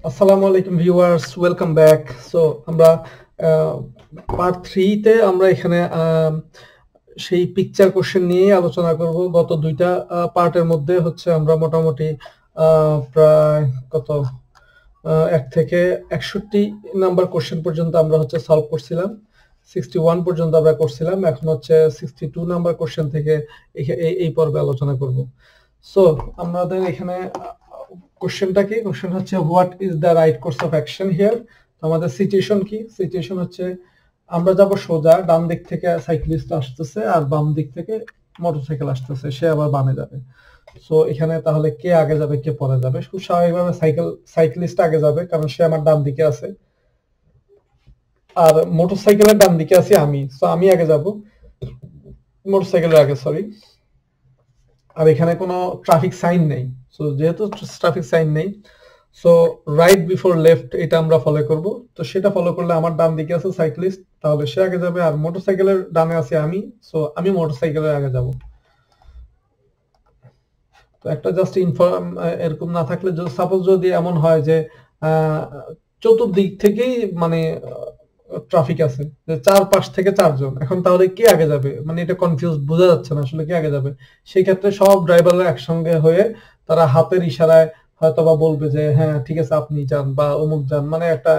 আসসালামু আলাইকুম viewers, welcome back. So আমরা পার্ট 3 তে আমরা এখানে সেই পিকচার কোশ্চেন নিয়ে আলোচনা করব। গত দুইটা পার্টের মধ্যে হচ্ছে আমরা মোটামুটি প্রায় কত 1 থেকে 61 নাম্বার কোশ্চেন পর্যন্ত আমরা হচ্ছে সলভ করছিলাম। 61 পর্যন্ত আমরা করছিলাম। এখন হচ্ছে 62 নাম্বার কোশ্চেন থেকে এই পর্বে আলোচনা করব। সো আমাদের এখানে কোশ্চেনটা কি? কোশ্চেন হচ্ছে what is the right course of action here. আমাদের সিচুয়েশন কি? সিচুয়েশন হচ্ছে আমরা যাব সোজা, ডান দিক থেকে সাইক্লিস্ট আসতেছে আর বাম দিক থেকে মোটরসাইকেল আসতেছে, সে আবার বামে যাবে। সো এখানে তাহলে কে আগে যাবে কে পরে যাবে? খুব স্বাভাবিকভাবে সাইক্লিস্ট আগে যাবে, কারণ সে আমার ডান দিকে আছে, আর মোটরসাইকেলের ডান দিকে আছি আমি, সো আমি আগে যাব, মোটরসাইকেলের আগে, সরি। আর এখানে কোনো ট্রাফিক সাইন নেই, সো যেহেতু ট্রাফিক সাইন নেই, সো রাইট বিফোর লেফট এটা আমরা ফলো করব। তো সেটা ফলো করলে আমার ডান দিকে আছে সাইক্লিস্ট, তাহলে সে আগে যাবে, আর মোটরসাইকেলের ডানে আছে আমি, সো আমি মোটরসাইকেলের আগে যাব। তো একটা জাস্ট ইনফর্ম এরকম না থাকলে, সাপোজ যদি এমন হয় যে চতুর্দিক থেকেই মানে ট্রাফিক আছে, যে চারপাশ থেকে চারজন, এখন তাহলে কে আগে যাবে, মানে এটা কনফিউজ, বোঝা যাচ্ছে না আসলে কে আগে যাবে। সেই ক্ষেত্রে সব ড্রাইভাররা একসঙ্গে হয়ে তারা হাতের ইশারায় হয়তো বা বলবে যে হ্যাঁ ঠিক আছে আপনি যান বা অমুক যান, মানে একটা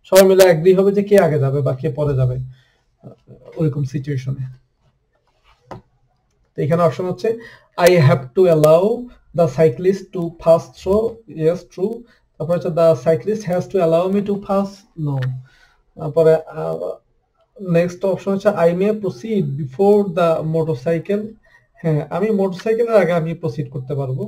সবাই মিলে এগ্রি হবে যে কে আগে যাবে বা কে পরে যাবে ওইরকম সিচুয়েশনে। তো এখানে অপশন হচ্ছে I have to allow the cyclist to pass through, yes true. তারপর হচ্ছে the cyclist has to allow me to pass, no. তারপরে নেক্সট অপশন হচ্ছে I may proceed before the motorcycle, হ্যাঁ আমি মোটরসাইকেলের আগে আমি প্রসিড করতে পারবো।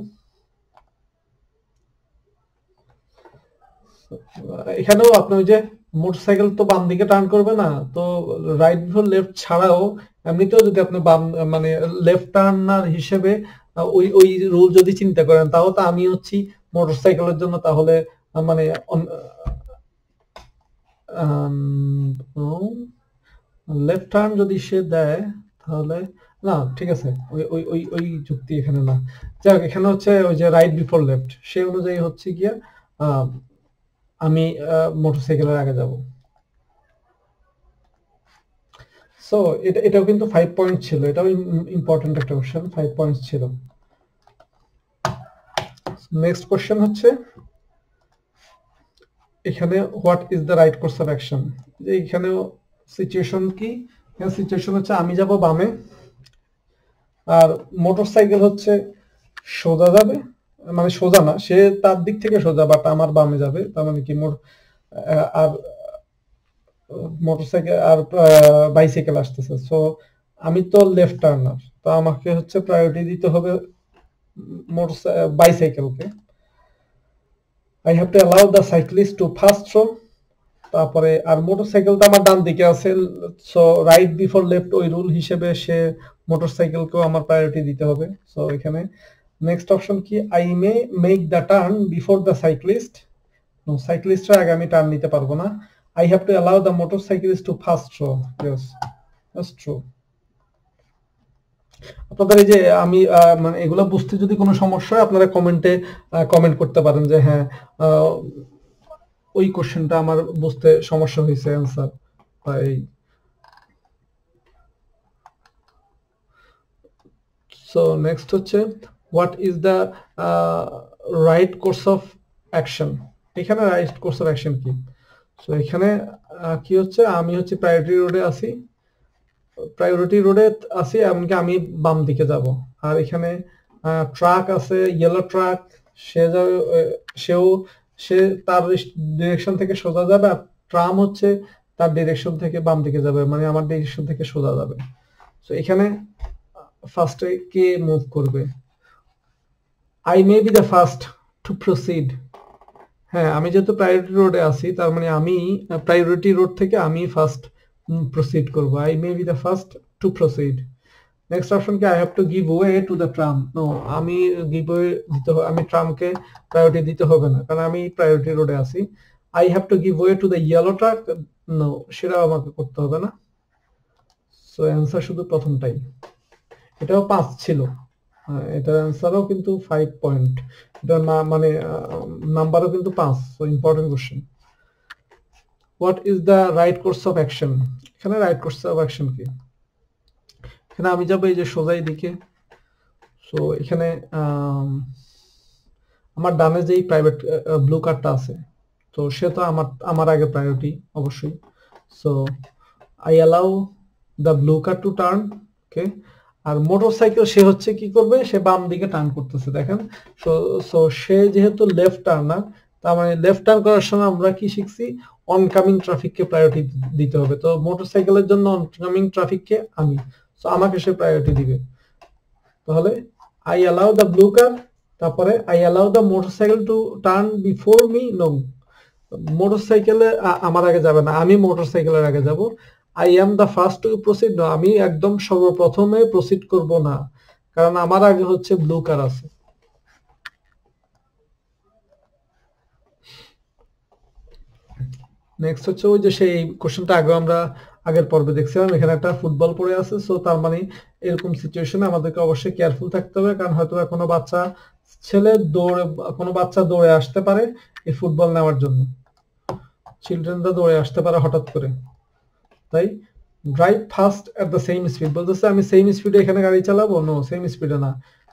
এখানেও আপনি ওই যে মোটরসাইকেল তো বাম দিকে টার্ন করবে না, তো রাইট বিফোর লেফট ছাড়াও এমনিতেও যদি আপনি বাম মানে লেফট টার্নার হিসেবে ওই ওই রুল যদি চিন্তা করেন, তাও তো আমি হচ্ছি মোটরসাইকেলের জন্য তাহলে মানে লেফট টার্ন যদি সে দেয় তাহলে না, ঠিক আছে, ওই ওই ওই ওই যুক্তি এখানে না। যাক, এখানে হচ্ছে ওই যে রাইট বিফোর লেফট, সেই অনুযায়ী হচ্ছে গিয়া আমি মোটরসাইকেলের আগে যাব। সো এটাও কিন্তু 5 পয়েন্ট ছিল, এটাও ইম্পর্টেন্ট একটা কোশ্চেন, 5 পয়েন্টস ছিল। নেক্সট কোশ্চেন হচ্ছে এখানে what is the right course of action. এখানেও সিচুয়েশন কি? সিচুয়েশন হচ্ছে আমি যাব বামে, আর মোটরসাইকেল হচ্ছে সোজা যাবে, মানে সোজা না, সে তার দিক থেকে সোজা, বাট আমার বামে যাবে, তার মানে কি আর মোটরসাইকেল আর বাইসাইকেল আসতেছে, সো আমি তো লেফট টার্নার, তো আমাকে হচ্ছে প্রায়োরিটি দিতে হবে বাইসাইকেলকে। I have to allow the cyclist to first through. তারপরে আর মোটরসাইকেলটা আমার ডান দিকে আছে, সো রাইট বিফোর লেফট ওই রুল হিসেবে সে মোটরসাইকেলকেও আমার প্রায়োরিটি দিতে হবে। সো এখানে নেক্সট অপশন কি? I may make the turn before the cyclist, no, সাইক্লিস্টের আগে আমি টার্ন নিতে পারবো না। I have to allow the motorcyclist to first through, yes, that's true. আপনাদের এই যে আমি মানে এগুলো বুঝতে যদি কোনো সমস্যা হয়, আপনারা কমেন্টে কমেন্ট করতে পারেন যে হ্যাঁ ওই কোশ্চেনটা আমার বুঝতে সমস্যা হয়েছে, অ্যান্সার এই। সো নেক্সট হচ্ছে what is the right course of action. এখানে রাইট কোর্স অফ অ্যাকশন কি? সো এখানে কি হচ্ছে, আমি হচ্ছে প্রায়োরিটি রোডে আছি, এমনকি আমি বাম দিকে যাব, আর এখানে ট্রাক আছে, ইয়েলো ট্রাক, সে যাবে, সে তার ডিরেকশন থেকে সোজা যাবে, আর ট্রাম হচ্ছে তার ডিরেকশন থেকে বাম দিকে যাবে, মানে আমার ডিরেকশন থেকে সোজা যাবে। সো এখানে ফার্স্টে কে মুভ করবে? I may be the first to proceed, হ্যাঁ আমি যেহেতু প্রায়োরিটি রোডে আছি, তার মানে আমি প্রায়োরিটি রোড থেকে আমি ফার্স্ট প্রসিড করব। I may be the first to proceed. Next option কি? I have to give way to the tram, no, আমি গিভ ওয়ে দিতে হবে, আমি ট্রামকে প্রায়োরিটি দিতে হবে না, কারণ আমি প্রায়োরিটি রোডে আছি। I have to give way to the yellow truck, no, সেটাও আমাকে করতে হবে না। সো অ্যান্সার শুধু প্রথমটাই। এটাও 5 ছিল। এটার অ্যান্সারও কিন্তু 5 পয়েন্ট, এটা মানে নাম্বারও কিন্তু 5, so important question. What is the right course of action? এখানে রাইট কোর্স অফ অ্যাকশন কি? এখানে আমি যাবো এই যে সোজাই দিকে। সো এখানে আমার ডানে যেই প্রাইভেট ব্লু কার্ডটা আছে, তো সে তো আমার আগে প্রায়োরিটি অবশ্যই। So I allow the blue car to turn, okay. আর মোটরসাইকেল সে হচ্ছে কি করবে, সে বাম দিকে টার্ন করতেছে, দেখেন। সো সো সে যেহেতু লেফট টার্নার, তার মানে লেফট টার্ন করার সময় আমরা কি শিখছি, অনকামিং ট্রাফিককে প্রায়োরিটি দিতে হবে। তো মোটরসাইকেলের জন্য অনকামিং ট্রাফিককে আমি, সো আমাকে সে প্রায়োরিটি দিবে। তাহলে I allow the blue car, তারপরে I allow the motorcycle to turn before me, no, মোটরসাইকেলে আমার আগে যাবে না, আমি মোটরসাইকেলের আগে যাব। I am the first to proceed, no, আমি একদম সর্বপ্রথমে প্রসিড করব না, কারণ আমার আগে হচ্ছে ব্লু কার আছে। নেক্সট হচ্ছে ওই যে সেই কোশ্চেনটা আগে আমরা আগের পর্বে দেখছিলাম, এখানে একটা ফুটবল পড়ে আছে। সো তার মানে এরকম সিচুয়েশনে আমাদেরকে অবশ্যই কেয়ারফুল থাকতে হবে, কারণ হয়তো কোনো বাচ্চা দৌড়ে আসতে পারে এই ফুটবল নেওয়ার জন্য, চিলড্রেনরা দৌড়ে আসতে পারে হঠাৎ করে। তাই drive fast at the same speed বলতেছে, আমি সেম স্পিডে এখানে গাড়ি চালাবো, নো, সেম স্পিডে না।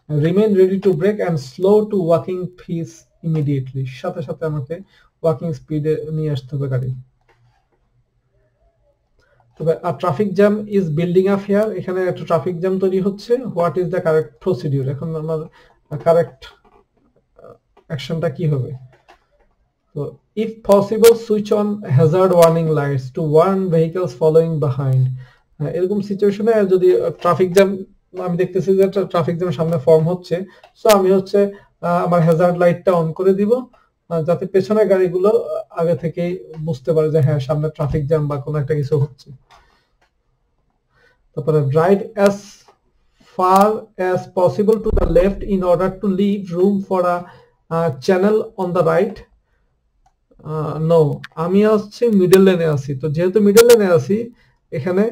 Remain ready to brake and slow to walking pace immediately, সাথে সাথে আমাকে ওয়াকিং স্পিডে নিয়ে আসতে হবে গাড়ি। তবে traffic jam is building up here, এখানে একটা ট্রাফিক জ্যাম তৈরি হচ্ছে। What is the correct procedure? এখন আমার কারেক্ট অ্যাকশনটা কি হবে? তো if possible switch on hazard warning lights to warn vehicles following behind. এরকম সিচুয়েশনে যদি ট্রাফিক জ্যাম, আমি দেখতেছি যে ট্রাফিক জ্যাম সামনে ফর্ম হচ্ছে, সো আমি হচ্ছে আমার হ্যাজার্ড লাইটটা অন করে দিব, যাতে পেছনের গাড়িগুলো আগে থেকেই বুঝতে পারে যে হ্যাঁ সামনে ট্রাফিক জ্যাম বা কোনো একটা কিছু হচ্ছে। তারপরে drive as far as possible to the left in order to leave room for a channel on the right, no, আমি হচ্ছে মিডল লেনে আছি। তো যেহেতু মিডল লেনে আছি, এখানে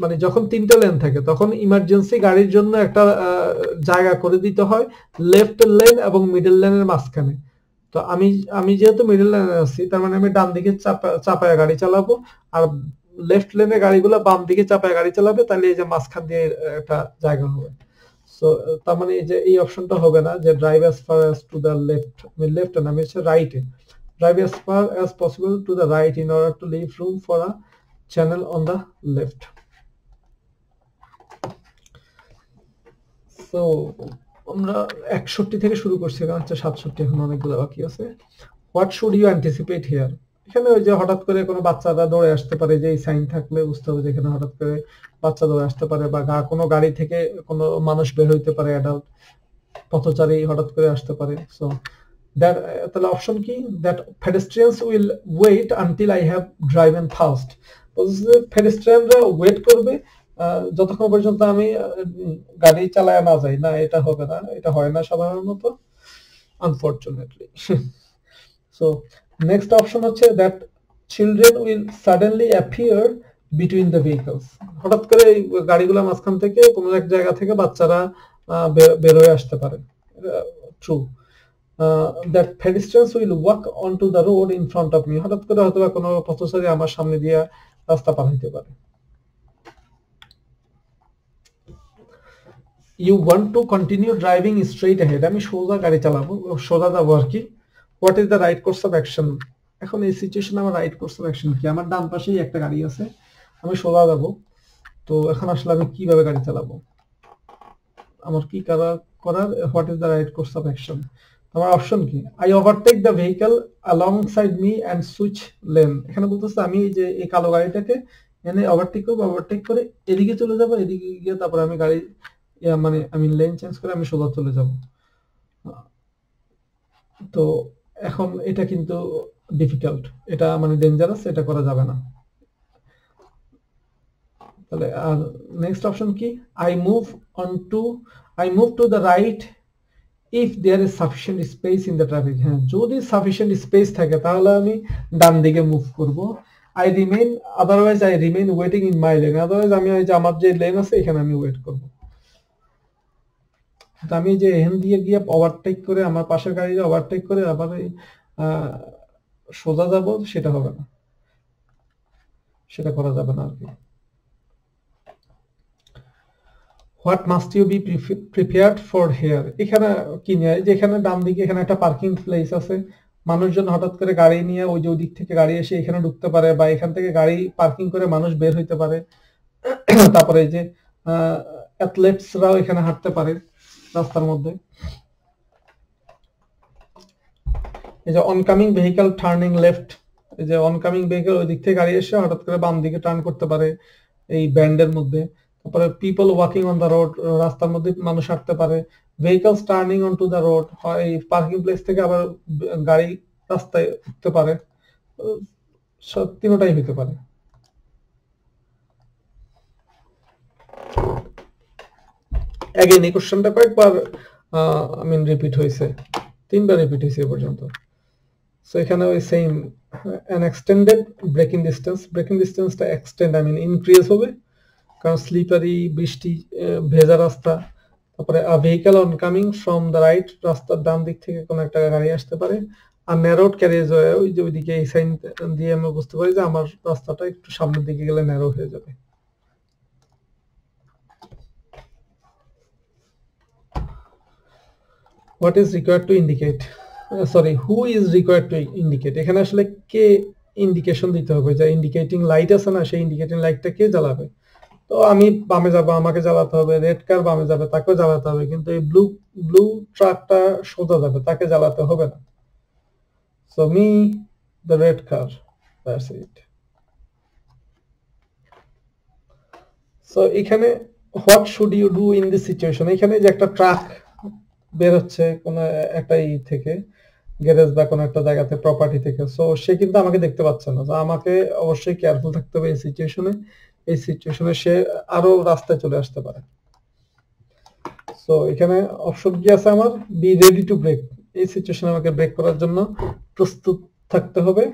মানে যখন 3টা লেন থাকে তখন ইমার্জেন্সি গাড়ির জন্য একটা জায়গা করে দিতে হয় লেফট লেন এবং মিডল লেনের মাঝখানে। তো আমি যেহেতু মিডল লেনে আছি, তার মানে আমি ডান দিকে চাপায়া গাড়ি চালাবো, আর লেফট লেনে গাড়িগুলো বাম দিকে চাপায়া গাড়ি চালাবে, তাহলে এই যে মাঝখান দিয়ে একটা জায়গা হবে। সো তার মানে এই যে এই অপশনটা হবে না যে drive as far as to the left, আমি লেফট না, আমি হচ্ছে রাইটে। Drive as far as possible to the right in order to leave room for a channel on the left. So আমরা 61 থেকে শুরু করছি, কারণ হচ্ছে 67 এখন অনেকগুলো বাকি আছে। What should you anticipate here? এখানে ওই যে হঠাৎ করে কোনো বাচ্চারা দৌড়ে আসতে পারে, যে এই সাইন থাকলে বুঝতে হবে যে এখানে হঠাৎ করে বাচ্চা দৌড়ে আসতে পারে, বা কোনো গাড়ি থেকে কোনো মানুষ বের হইতে পারে, অ্যাডাল্ট পথচারী হঠাৎ করে আসতে পারে। সো that তাহলে অপশন কি, that pedestrians will wait until I have driven fast, পেডেস্ট্রিয়ানরা ওয়েট করবে যতক্ষণ পর্যন্ত আমি গাড়ি চালায় না যাই, না, এটা হবে না, এটা হয় না সাধারণত, আনফরচুনেটলি। সো নেক্সট অপশন হচ্ছে that children will suddenly appear between the vehicles, হঠাৎ করে গাড়িগুলো মাঝখান থেকে কোনো এক জায়গা থেকে বাচ্চারা বের হয়ে আসতে পারে, true. that pedestrians will walk onto the road in front of me, হঠাৎ করে হয়তো কোনো পথচারী আমার সামনে দিয়ে রাস্তা পার হইতে পারে। you want to continue driving straight ahead, আমি সোজা গাড়ি চালাবো, সোজা যাবো আর কি। what is the right course of action? এখন এই সিচুয়েশনে আমার রাইট কোর্স অফ অ্যাকশন কি? আমার ডান পাশেই একটা গাড়ি আছে, আমি সোজা যাবো, তো এখন আসলে আমি কিভাবে গাড়ি চালাবো, আমার কি করার what is the right course of action? আমার অপশন কি, I overtake the vehicle alongside me and switch lane, এখানে বলতেছে আমি যে এই কালো গাড়িটাকে এনে ওভারটেক করবো, ওভারটেক করে এদিকে চলে যাবো, এদিকে গিয়ে তারপরে আমি গাড়ি মানে আমি লেন চেঞ্জ করে আমি সোজা চলে যাব। তো এখন এটা কিন্তু ডিফিকাল্ট, এটা মানে ডেঞ্জারাস, এটা করা যাবে না। তাহলে আর নেক্সট অপশন কি, I move to the right if there is sufficient space in the traffic, হ্যাঁ যদি সাফিসিয়েন্ট স্পেস থাকে তাহলে আমি ডান দিকে মুভ করব। Otherwise I remain waiting in my lane, otherwise আমি আমার যে লেন আছে এখানে আমি ওয়েট করব। আমি যে এখান দিয়ে গিয়ে ওভারটেক করে আমার পাশের গাড়িটা ওভারটেক করে আবার সোজা যাব, সেটা হবে না, সেটা করা যাবে না আর কি। What must you be prepared for here, এখানে কি নিয়ে, যে এখানে ডান দিকে এখানে একটা পার্কিং প্লেস আছে, মানুষজন হঠাৎ করে গাড়ি নিয়ে ওই যে ওই দিক থেকে গাড়ি এসে এখানে ঢুকতে পারে, বা এখান থেকে গাড়ি পার্কিং করে মানুষ বের হইতে পারে। তারপরে এই যে অ্যাথলেটসরাও এখানে হাঁটতে পারে রাস্তার মধ্যে। এই যে অনকামিং ভেহিকল টার্নিং লেফট, এই যে অনকামিং ভেহিকল ওই দিক থেকে গাড়ি এসে হঠাৎ করে বাম দিকে টার্ন করতে পারে এই ব্যান্ডের মধ্যে। তারপরে people walking on the road, রাস্তার মধ্যে মানুষ হাঁটতে পারে। Vehicles turning on to the road, এই পার্কিং প্লেস থেকে আবার গাড়ি রাস্তায় উঠতে পারে, সব তিনটাই হতে পারে। অ্যাগেন এই কোশ্চেনটা কয়েকবার রিপিট হয়েছে, 3বার রিপিট হয়েছে এ পর্যন্ত। সো এখানে ওই same an extended braking distance, braking ডিস্টেন্সটা এক্সটেন্ড ইনক্রিজ হবে, কারণ স্লিপারি, বৃষ্টি, ভেজা রাস্তা। তারপরে a vehicle oncoming from the right, রাস্তার ডান দিক থেকে কোনো একটা গাড়ি আসতে পারে। আর ন্যারোড ক্যারিজ ওয়ে, ওই যে ওইদিকে এই সাইন দিয়ে আমরা বুঝতে পারি যে আমার রাস্তাটা একটু সামনের দিকে গেলে ন্যারো হয়ে যাবে। What is required to indicate, who is required to indicate, এখানে আসলে কে ইন্ডিকেশন দিতে হবে, যে ইন্ডিকেটিং লাইট আছে না, সেই ইন্ডিকেটিং লাইটটা কে জ্বালাবে। তো আমি বামে যাব, আমাকে জ্বালাতে হবে, রেড কার বামে যাবে, তাকেও জ্বালাতে হবে, কিন্তু এই ব্লু ট্রাকটা সোজা যাবে, তাকে জ্বালাতে হবে না। So me the red car, that's it. So এখানে what should you do in this situation, এখানে যে একটা ট্রাক বের হচ্ছে কোনো একটা থেকে, গ্যারেজ বা কোনো একটা জায়গাতে, প্রপার্টি থেকে, সো সে কিন্তু আমাকে দেখতে পাচ্ছে না, তো আমাকে অবশ্যই কেয়ারফুল থাকতে হবে এই সিচুয়েশনে। এই সিচুয়েশনে সে আরো রাস্তায় চলে আসতে পারে। সো এখানে অপশন কি আছে আমার, বি রেডি টু ব্রেক, এই সিচুয়েশনে আমাকে ব্রেক করার জন্য প্রস্তুত থাকতে হবে।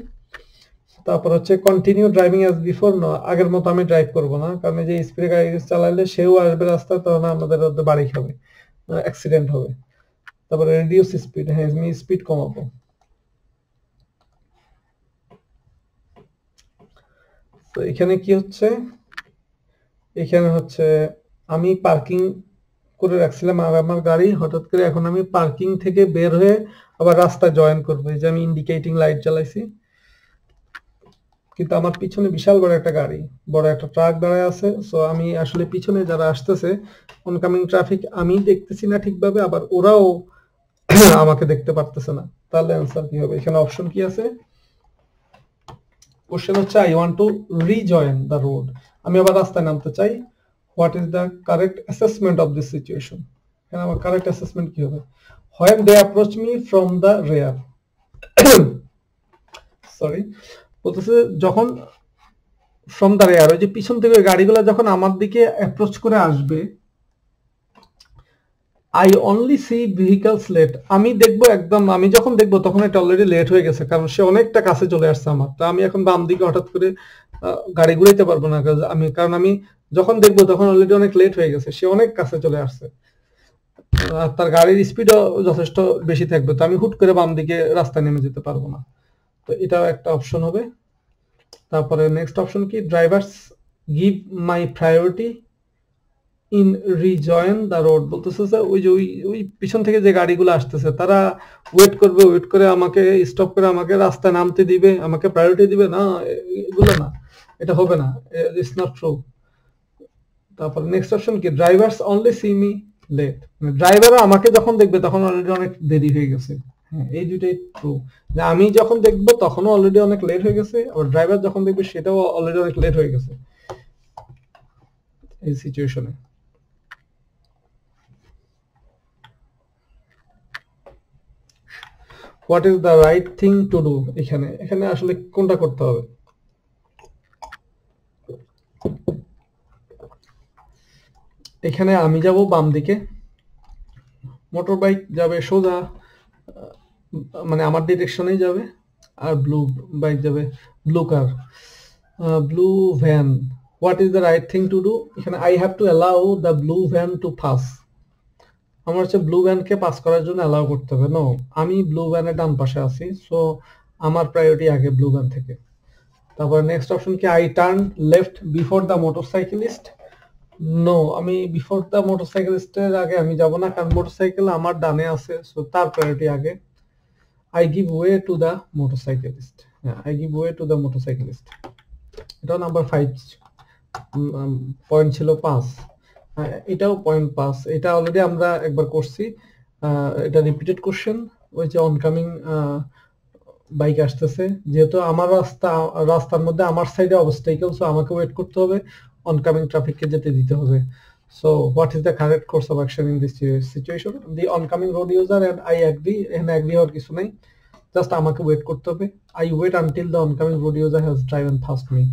তারপর হচ্ছে কন্টিনিউ ড্রাইভিং অ্যাজ বিফোর, না আগের মতো আমি ড্রাইভ করব না, কারণ যে স্পিডে গাড়ি চালাইলে সেও আসবে রাস্তায়, তখন আমাদের বাড়ি খাবে, অ্যাক্সিডেন্ট হবে। তারপরে রিডিউস স্পিড, হ্যাঁ আমি স্পিড কমাবো। তো এখানে কি হচ্ছে, এখানে হচ্ছে আমি পার্কিং করে রাখছিলাম আর আমার গাড়ি হঠাৎ করে এখন আমি পার্কিং থেকে বের হয়ে আবার রাস্তায় জয়েন করবো, এই যে আমি ইন্ডিকেটিং লাইট জ্বালাইছি, কিন্তু আমার পিছনে বিশাল বড় একটা গাড়ি, বড় একটা ট্রাক দাঁড়ায় আছে। সো আমি আসলে পিছনে যারা আসতেছে অনকামিং ট্রাফিক আমি দেখতেছি না ঠিকভাবে, আবার ওরাও আমাকে দেখতে পারতেছে না। তাহলে অ্যান্সার কি হবে, এখানে অপশন কি আছে, কোশ্চেন হচ্ছে I want to rejoin the road, আমি আবার রাস্তায় নামতে চাই। What is the correct assessment of this situation, এখানে আমার কারেক্ট অ্যাসেসমেন্ট কি হবে, when they approach me from the rear, sorry বলতেছে যখন ফ্রম দ্য রেয়ার, ওই যে পিছন থেকে গাড়িগুলো যখন আমার দিকে অ্যাপ্রোচ করে আসবে, I only see vehicles late, আমি দেখবো একদম, আমি যখন দেখবো তখন এটা অলরেডি লেট হয়ে গেছে, কারণ সে অনেকটা কাছে চলে আসছে আমার। তো আমি এখন বাম দিকে হঠাৎ করে গাড়ি ঘুরাইতে পারবো না, কারণ আমি যখন দেখবো তখন অলরেডি অনেক লেট হয়ে গেছে, সে অনেক কাছে চলে আসছে, আর তার গাড়ির স্পিডও যথেষ্ট বেশি থাকবে, তো আমি হুট করে বাম দিকে রাস্তায় নেমে যেতে পারবো না। তো এটাও একটা অপশন হবে। তারপরে নেক্সট অপশন কি, drivers give my priority in rejoin the road, বলতেছে যে ওই যে ওই পিছন থেকে যে গাড়িগুলো আসতেছে তারা ওয়েট করবে, ওয়েট করে আমাকে স্টপ করে আমাকে রাস্তায় নামতে দিবে, আমাকে প্রায়োরিটি দিবে না, এগুলো না, এটা হবে না, ইটস নট ট্রু। তারপর নেক্সট অপশন কি, drivers only see me late, মানে ড্রাইভারও আমাকে যখন দেখবে তখন অলরেডি অনেক দেরি হয়ে গেছে। হ্যাঁ এই দুইটাই ট্রু, যে আমি যখন দেখবো তখনও অলরেডি অনেক লেট হয়ে গেছে, আর ড্রাইভার যখন দেখবে সেটাও অলরেডি অনেক লেট হয়ে গেছে এই সিচুয়েশনে। What is the right thing to do, এখানে আসলে কোনটা করতে হবে, এখানে আমি যাব বাম দিকে, মোটর বাইক যাবে সোজা, মানে আমার ডিরেকশনেই যাবে, আর ব্লু বাইক যাবে, blue car, blue van. What is the right thing to do, এখানে I have to allow the blue van to pass, আমার হচ্ছে ব্লু ভ্যানকে পাস করার জন্য অ্যালাউ করতে হবে। নো, আমি ব্লু ভ্যানের ডান পাশে আছি, সো আমার প্রায়োরিটি আগে ব্লু ভ্যান থেকে। তারপর নেক্সট অপশন কি, I turn left before the motorcyclist. No, আমি বিফোর দ্য মোটরসাইকেলিস্টের আগে আমি যাব না, কারণ মোটরসাইকেল আমার ডানে আছে, সো তার প্রায়োরিটি আগে। I give way to the motorcyclist. হ্যাঁ, I give way to the motorcyclist. এটা নাম্বার 5, পয়েন্ট ছিল 5। এটাও পয়েন্ট 5, এটা অলরেডি আমরা একবার করছি। এটা রিপিটেড কোশ্চেন। ওই যে অনকামিং বাইক আসতেছে, যেহেতু আমার রাস্তার মধ্যে আমার সাইডে অবস্টাইকেল, সো আমাকে ওয়েট করতে হবে, অনকামিং ট্রাফিককে যেতে দিতে হবে। So what is the correct course of action in this situation? The oncoming road user and I agree. এখানে এগ্রি হওয়ার কিছু নাই, জাস্ট আমাকে ওয়েট করতে হবে। I wait until the oncoming road user has driven past me.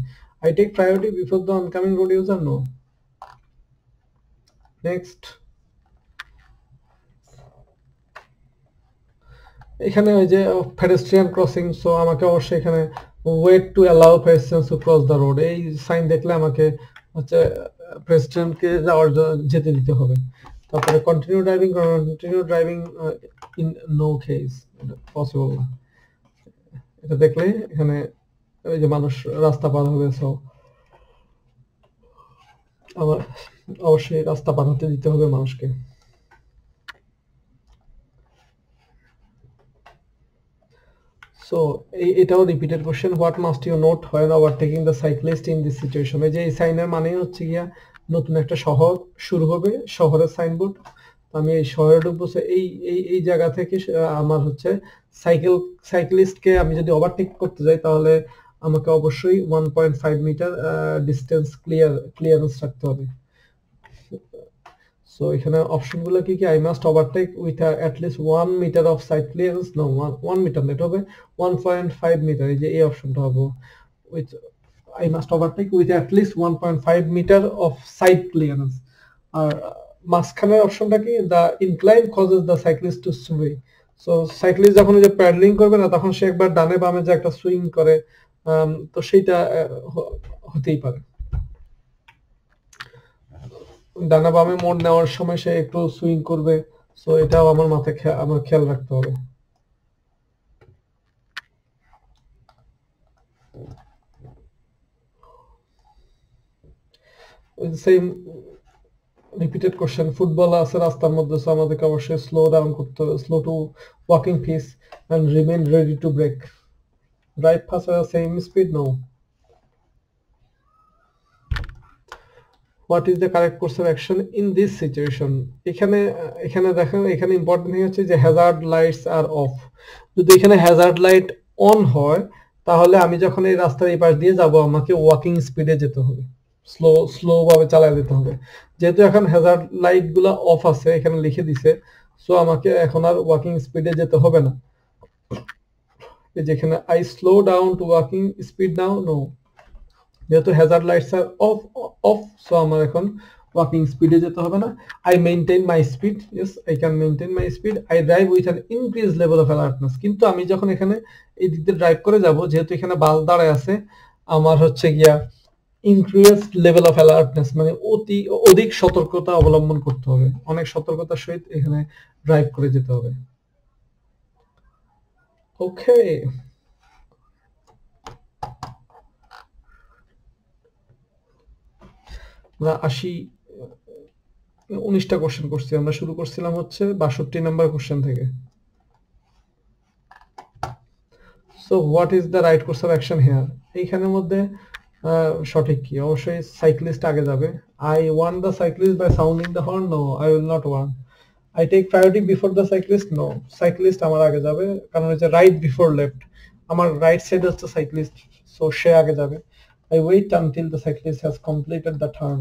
I take priority before the oncoming road user? No. Next. এখানে ওই যে pedestrian crossing, সো আমাকে অবশ্যই এখানে wait to allow pedestrians to cross the road, এই sign দেখলে আমাকে হচ্ছে পেডেস্ট্রিয়ানকে যেতে দিতে হবে। তারপরে continue driving in no case, possible না। এটা দেখলে এখানে ওই যে মানুষ রাস্তা পার হবে, সো আমার অবশ্যই রাস্তা পার হতে দিতে হবে মানুষকে। সো এটাও repeated question, what must you note when overtaking the cyclist in this situation. এই যে এই সাইনের মানে হচ্ছে গিয়া নতুন একটা শহর শুরু হবে, শহরের সাইনবোর্ড। আমি এই শহরে ঢুকবো, এই এই এই জায়গা থেকে আমার হচ্ছে সাইক্লিস্টকে আমি যদি ওভারটেক করতে যাই, তাহলে আমাকে অবশ্যই 1.5 মিটার ডিস্টেন্স ক্লিয়ারেন্স রাখতে হবে। সো এখানে অপশনগুলো কি কি? I must overtake with at least 1 metre of side clearance. No, 1 metre না, এটা হবে 1.5 মিটার। এই যে এই অপশনটা হবে with I must overtake with at least 1.5 metre of side clearance. আর মাঝখানের অপশনটা কি? The incline causes the cyclist to sway. So cyclist যখন যে প্যাডলিং করবে না, তখন সে একবার ডানে বামে যে একটা সুইং করে, তো সেইটা হতেই পারে। ডানা বামে মোড় নেওয়ার সময় সে একটু সুইং করবে, সো এটাও আমার মাথায় আমার খেয়াল রাখতে হবে। সেম রিপিটেড কোশ্চেন, ফুটবল আছে রাস্তার মধ্যে, সো আমাদেরকে অবশ্যই স্লো ডাউন করতে হবে, slow to walking pace and remain ready to brake. Drive fast at same speed? No. What is the correct course of action in this situation? এখানে দেখেন, এখানে ইম্পর্টেন্ট হচ্ছে যে হ্যাজার্ড লাইটস আর অফ। যদি এখানে Hazard light on হয়, তাহলে আমি যখন এই রাস্তার এই পাশ দিয়ে যাব, আমাকে ওয়াকিং স্পিডে যেতে হবে, স্লো ভাবে চালায় যেতে হবে। যেহেতু এখন হ্যাজার্ড লাইট গুলা অফ আছে, এখানে লিখে দিছে, সো আমাকে এখন আর ওয়াকিং স্পিডে যেতে হবে না। যেখানে I slow down to walking speed now? No, যেহেতু hazard lights are off, so আমার এখন ওয়াকিং স্পিডে যেতে হবে না। I maintain my speed, yes I can maintain my speed. I drive with an increase level of alertness. কিন্তু আমি যখন এখানে এই দিক দিয়ে ড্রাইভ করে যাব, যেহেতু এখানে বাস দাঁড়ায় আছে, আমার হচ্ছে গিয়া ইনক্রিজ লেভেল অফ অ্যালার্টনেস মানে অধিক সতর্কতা অবলম্বন করতে হবে, অনেক সতর্কতার সহিত এখানে ড্রাইভ করে যেতে হবে। ওকে, আমরা 19টা কোশ্চেন করছি। আমরা শুরু করছিলাম হচ্ছে 62 নাম্বার কোশ্চেন থেকে। So what is the right course of action here? এইখানের মধ্যে সঠিক কি? অবশ্যই সাইক্লিস্ট আগে যাবে। I warn the cyclist by sounding the horn? No, I will not warn. I take priority before the cyclist? No, cyclist আমার আগে যাবে, কারণ হচ্ছে রাইট বিফোর লেফট, আমার রাইট সাইড হচ্ছে সাইক্লিস্ট, সো সে আগে যাবে। I wait until the cyclist has completed the turn.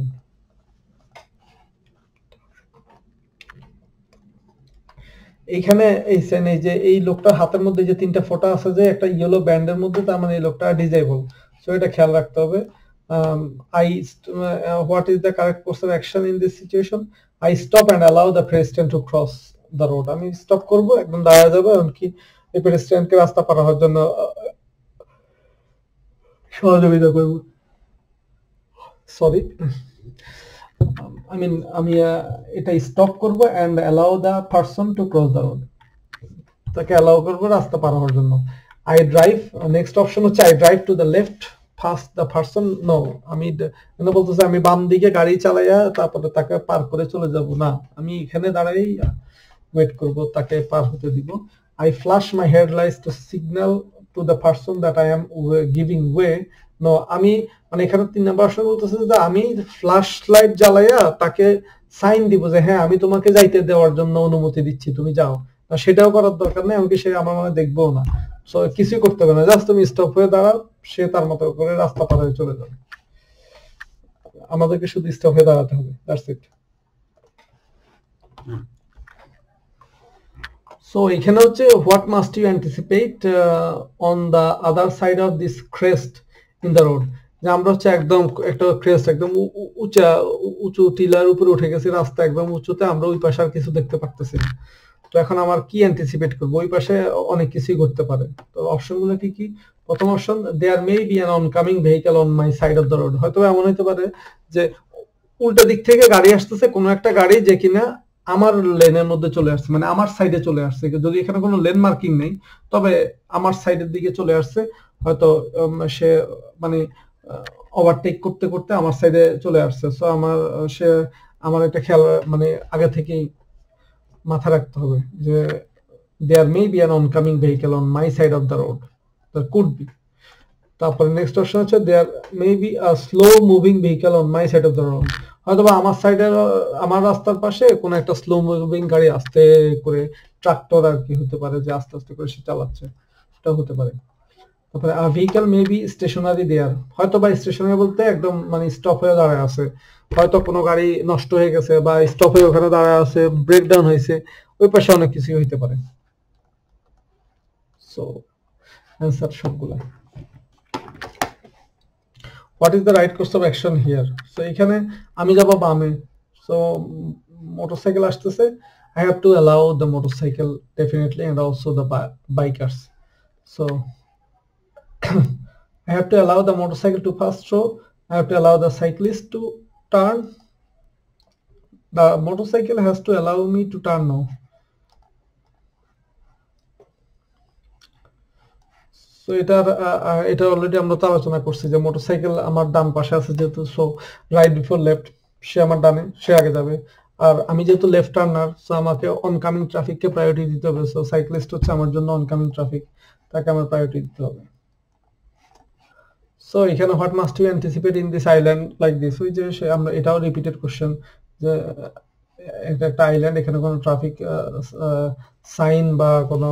এইখানে এই সেন এই যে এই লোকটার হাতের মধ্যে যে 3টা ফোঁটা আছে, যে একটা ইয়েলো ব্যান্ডের মধ্যে, তার মানে এই লোকটা ডিজেবল, সো এটা খেয়াল রাখতে হবে। I what is the correct course of action in this situation? I stop and allow the pedestrian to cross the road. আমি স্টপ করব, একদম দাঁড়ায় যাবে, এমনকি এই পেডেস্ট্রিয়ানকে রাস্তা পার হওয়ার জন্য সহযোগিতা করব। সরি। I mean আমি এটা স্টপ করব and allow the person to cross the road, তাকে allow করব রাস্তা পার হওয়ার জন্য। I drive, নেক্সট অপশন হচ্ছে I drive to the left past the person, no আমি মানে বলতেছে আমি বাম দিকে গাড়ি চালাইয়া তারপরে তাকে পার করে চলে যাব, না আমি এখানে দাঁড়াই ওয়েট করব, তাকে পার হতে দিব। I flash my headlights to signal to the person that I am giving way, no আমি মানে এখানে 3 নাম্বার অপশন বলতেছে যে আমি ফ্ল্যাশ লাইট জ্বালাইয়া তাকে সাইন দিব যে হ্যাঁ আমি তোমাকে যাইতে দেওয়ার জন্য অনুমতি দিচ্ছি, তুমি যাও। না সেটাও করার দরকার নেই, এমনকি সে আমার মানে দেখবো না, সো কিছুই করতে হবে না, জাস্ট তুমি স্টপ হয়ে দাঁড়াও, সে তার মতো করে রাস্তা পার হয়ে চলে যাবে, আমাদেরকে শুধু স্টপ হয়ে দাঁড়াতে হবে, দ্যাটস ইট। সো এখানে হচ্ছে what must you anticipate on the other side of this crest in the road, যে আমরা হচ্ছে একদম একটা ক্রেস্ট একদম উঁচু টিলার উপরে উঠে গেছি, রাস্তা একদম উঁচুতে, আমরা ওই পাশে আর কিছু দেখতে পারতেছি না, তো এখন আমার কি অ্যান্টিসিপেট করবো, ওই পাশে অনেক কিছুই ঘটতে পারে। তো অপশনগুলো কি কি? প্রথম option, there may be an oncoming vehicle on my side of the road, হয়তো এমন হতে পারে যে উল্টা দিক থেকে গাড়ি আসতেছে, কোনো একটা গাড়ি যে কিনা আমার লেনের মধ্যে চলে আসছে, মানে আমার সাইডে চলে আসছে, যদি এখানে কোনো লেন মার্কিং নেই তবে আমার সাইডের দিকে চলে আসছে, হয়তো সে মানে ওভারটেক করতে করতে আমার সাইডে চলে আসছে, সো সে আমার একটা খেয়াল মানে আগে থেকেই মাথা রাখতে হবে যে there may be an oncoming vehicle on my side of the road, that could be. তারপরে নেক্সট অপশন হচ্ছে there may be a slow moving vehicle on my side of the road, হয়তোবা আমার সাইডের আমার রাস্তার পাশে কোনো একটা স্লো মুভিং গাড়ি আস্তে করে, ট্রাক্টর আর কি হতে পারে যে আস্তে আস্তে করে সে চালাচ্ছে, সেটা হতে পারে। তারপরে আ ভেহিকল মে বি স্টেশনারি দেয়ার, হয়তো বা স্টেশনারি বলতে একদম মানে স্টপ হয়ে দাঁড়ায় আছে, হয়তো কোনো গাড়ি নষ্ট হয়ে গেছে বা স্টপ হয়ে ওখানে দাঁড়ায় আছে, ব্রেকডাউন হয়েছে, ওই পাশে অনেক কিছু হইতে পারে। সো অ্যান্সার সবগুলা। What is the right course of action here, so এখানে আমি যাব বামে, সো মোটরসাইকেল আসতেছে, I have to allow the motorcycle definitely and also the bikers, so I have to allow the motorcycle to pass through, I have to allow the cyclist to turn, the motorcycle has to allow me to turn now, so এটা already আমরা তো আলোচনা করছি যে motorcycle আমার ডান পাশে আছে যেহেতু, সো রাইট বিফোর লেফট, সে আমার ডানে, সে আগে যাবে, আর আমি যেহেতু লেফট টার্নার, সো আমাকে অনকামিং ট্রাফিককে প্রায়োরিটি দিতে হবে, সো সাইক্লিস্ট হচ্ছে আমার জন্য অনকামিং ট্রাফিক, তাকে আমার প্রায়োরিটি দিতে হবে। সো এখানে what must you anticipate in this island like this, ওই যে আমরা এটাও রিপিটেড কোশ্চেন যে এটা একটা আইল্যান্ড, এখানে কোনো ট্রাফিক সাইন বা কোনো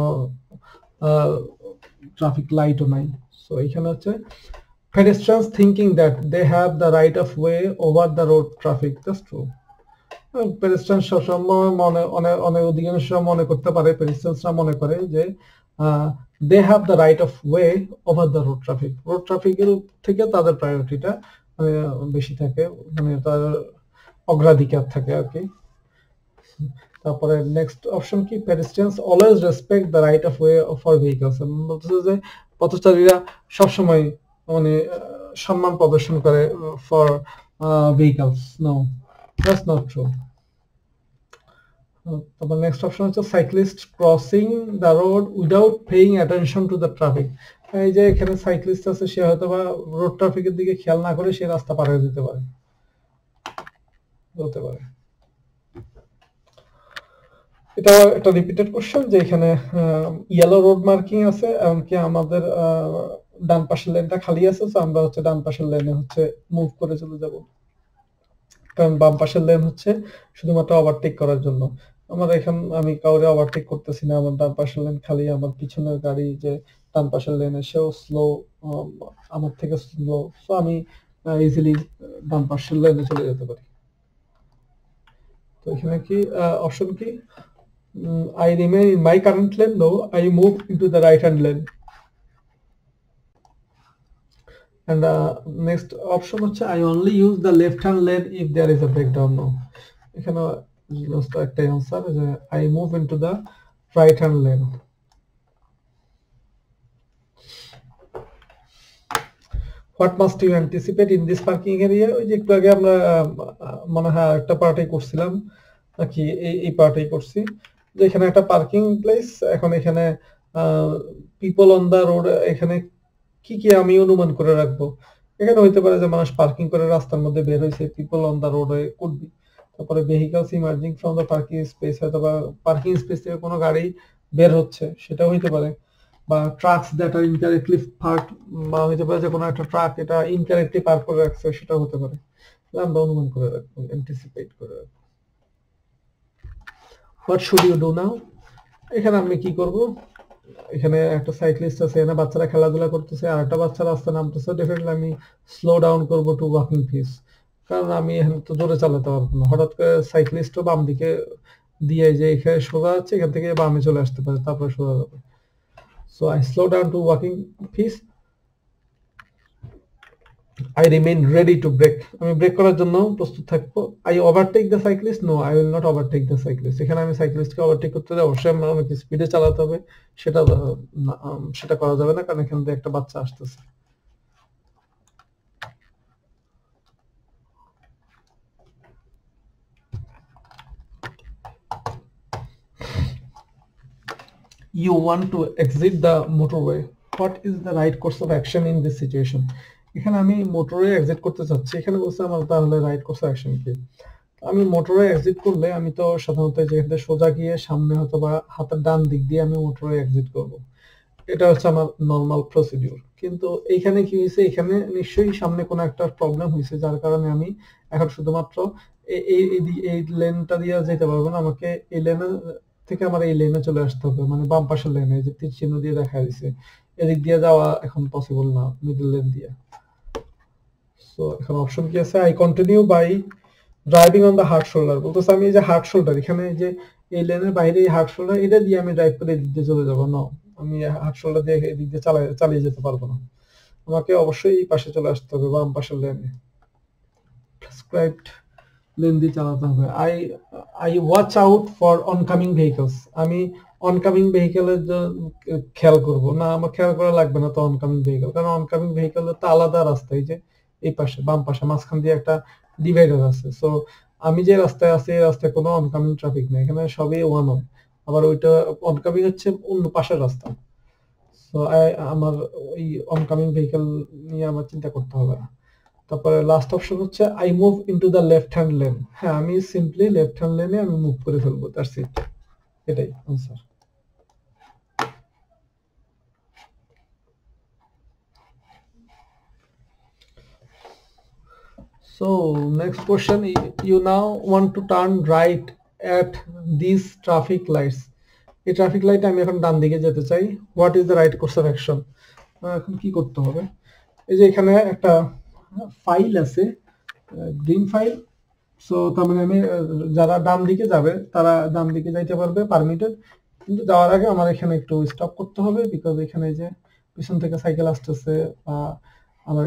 ট্রাফিক লাইটও নাই, সো এখানে হচ্ছে pedestrians thinking that they have the right of way over the road traffic, that's true, pedestrian সবসময় অনেক অধিকাংশ মনে করতে পারে, পেডেস্ট্রিয়ানসরা মনে করে যে they have the right of way over the road traffic, road ট্রাফিকের থেকে তাদের প্রায়োরিটিটা মানে বেশি থাকে, মানে তার অগ্রাধিকার থাকে আর কি। তারপরে নেক্সট অপশন কি, pedestrians always respect the right of way for vehicles, বলতেছে যে পথচারীরা সবসময় মানে সম্মান প্রদর্শন করে for vehicles, no that's not true. তারপর নেক্সট অপশন হচ্ছে cyclist crossing the road without paying attention to the traffic, এই যে এখানে সাইক্লিস্ট আছে সে হয়তো বা রোড ট্রাফিকের দিকে খেয়াল না করে সে রাস্তা পার হয়ে যেতে পারে, হতে পারে। এটা একটা রিপিটেড কোশ্চেন যে এখানে ইয়েলো রোড মার্কিং আছে, এমনকি আমাদের ডান পাশের লেনটা খালি আছে, তো আমরা হচ্ছে ডান পাশের লেনে হচ্ছে মুভ করে চলে যাব, কারণ বাম পাশের লেন হচ্ছে শুধুমাত্র ওভারটেক করার জন্য, আমি কাউরে ওভারটেক করতেছি না, আমার ডান পাশের লেন খালি, আমার পিছনের গাড়ি যে ডান পাশের লেনে সেও স্লো, আমার থেকে স্লো, সো আমি ইজিলি ডান পাশের লেনে চলে যেতে পারি। তো এখানে কি অপশন কি, I remain in my current lane, no, I move into the right hand lane, and next option হচ্ছে I only use the left hand lane if there is a breakdown, no, এখানে just একটা answer যে I move into the right hand lane. What must you anticipate in this parking area, ওই যে একটু আগে আমরা মনে হয় একটা পার্টে করছিলাম নাকি এই পার্টেই করছি, যে এখানে একটা পার্কিং প্লেস, এখন এখানে পিপল অন দা রোড, এখানে কি কি আমি অনুমান করে রাখবো, এখানে হইতে পারে যে মানুষ পার্কিং করে রাস্তার মধ্যে বের হয়েছে, people on the road could be, তারপরে vehicles emerging from the parking space, হয়তো বা পার্কিং স্পেস থেকে কোনো গাড়ি বের হচ্ছে সেটাও হইতে পারে, বা trucks that are incorrectly park, বা হইতে পারে যে কোনো একটা ট্রাক এটা ইনকারেক্টলি পার্ক করে রাখছে, সেটাও হতে পারে, আমরা অনুমান করে রাখবো, অ্যান্টিসিপেট করে রাখবো। What should you do now, এখানে আমি কি করব, এখানে একটা সাইক্লিস্ট আছে, এখানে বাচ্চারা খেলাধুলা করতেছে, আর একটা বাচ্চা রাস্তা নামতেছে, ডেফিনেটলি আমি স্লো ডাউন করব টু ওয়াকিং পিস, কারণ আমি এখানে তো জোরে চালাতে পারবো না, হঠাৎ করে সাইক্লিস্টও বাম দিকে দিয়ে যে এখানে সোজা আছে, এখান থেকে বামে চলে আসতে পারে, তারপরে সোজা যাবে। So I slow down to walking piece, I remain ready to break, আমি ব্রেক করার জন্য প্রস্তুত থাকবো। I overtake the cyclist, no I will not overtake the cyclist, এখানে আমি সাইক্লিস্টকে ওভারটেক করতে যাই, অবশ্যই আমার অনেক স্পিডে চালাতে হবে, সেটা সেটা করা যাবে না, কারণ এখান থেকে একটা বাচ্চা আসতেছে। You want to exit the motorway, what is the right course of action in this situation, এখানে আমি মোটরওয়ে এক্সিট করতে চাচ্ছি, এখানে বলছে আমার তাহলে রাইট কোর্স অফ অ্যাকশন কি, আমি মোটরওয়ে এক্সিট করলে আমি তো সাধারণত যেখান থেকে সোজা গিয়ে সামনে হয়তো বা হাতের ডান দিক দিয়ে আমি মোটরওয়ে এক্সিট করব, এটা হচ্ছে আমার নরমাল প্রসিডিউর। কিন্তু এইখানে কি হয়েছে, এখানে নিশ্চয়ই সামনে কোনো একটা প্রবলেম হয়েছে, যার কারণে আমি এখন শুধুমাত্র এই লেনটা দিয়ে যেতে পারবো না, আমাকে এই লেনে থেকে আমার এই লেনে চলে আসতে হবে, মানে বাম পাশের লেনে, যে তীর চিহ্ন দিয়ে দেখা দিয়েছে, এদিক দিয়ে যাওয়া এখন পসিবল না, মিডল লেন দিয়ে। সো এখন অপশন কি আছে, I continue by driving on the hard shoulder, বলতেছে আমি এই যে হার্ড শোল্ডার, এখানে যে এই লেনের বাইরে এই হার্ড শোল্ডার, এটা দিয়ে আমি ড্রাইভ করে এদিক দিয়ে চলে যাবো, না আমি হার্ড শোল্ডার দিয়ে এদিক দিয়ে চালিয়ে যেতে পারবো না, আমাকে অবশ্যই এই পাশে চলে আসতে হবে, বাম পাশের লেনে, প্রেসক্রাইবড লেন দিয়ে চালাতে হবে। I watch out for oncoming vehicles, আমি অনকামিং ভেহিকলের খেয়াল করব না, আমার খেয়াল করা লাগবে না তো অনকামিং ভেহিকল, কারণ অনকামিং ভেহিকলের তো আলাদা রাস্তা, এই যে এই পাশে বাম পাশে মাঝখান দিয়ে একটা ডিভাইডার আছে, সো আমি যে রাস্তায় আছি এই রাস্তায় কোনো অনকামিং ট্রাফিক নেই, এখানে সবই ওয়ান ওয়ে, আবার ওইটা অনকামিং হচ্ছে অন্য পাশের রাস্তা, সো আমার ওই অনকামিং ভেহিকল নিয়ে আমার চিন্তা করতে হবে না। তারপরে লাস্ট অপশন হচ্ছে I move into the left hand lane, হ্যাঁ আমি সিম্পলি লেফট হ্যান্ড লেনে আমি মুভ করে ফেলবো, দ্যাটস ইট, এটাই answer. So next question, you now want to turn right at these traffic lights, এই ট্রাফিক লাইট আমি এখন ডান দিকে যেতে চাই, what is the right course of action, এখন কি করতে হবে, এই যে এখানে একটা ফাইল আছে, গ্রিন ফাইল, সো তার মানে আমি যারা ডান দিকে যাবে তারা ডান দিকে যাইতে পারবে পারমিটেড, কিন্তু যাওয়ার আগে আমার এখানে একটু স্টপ করতে হবে, বিকজ এখানে যে পিছন থেকে সাইকেল আসতেছে, বা আমার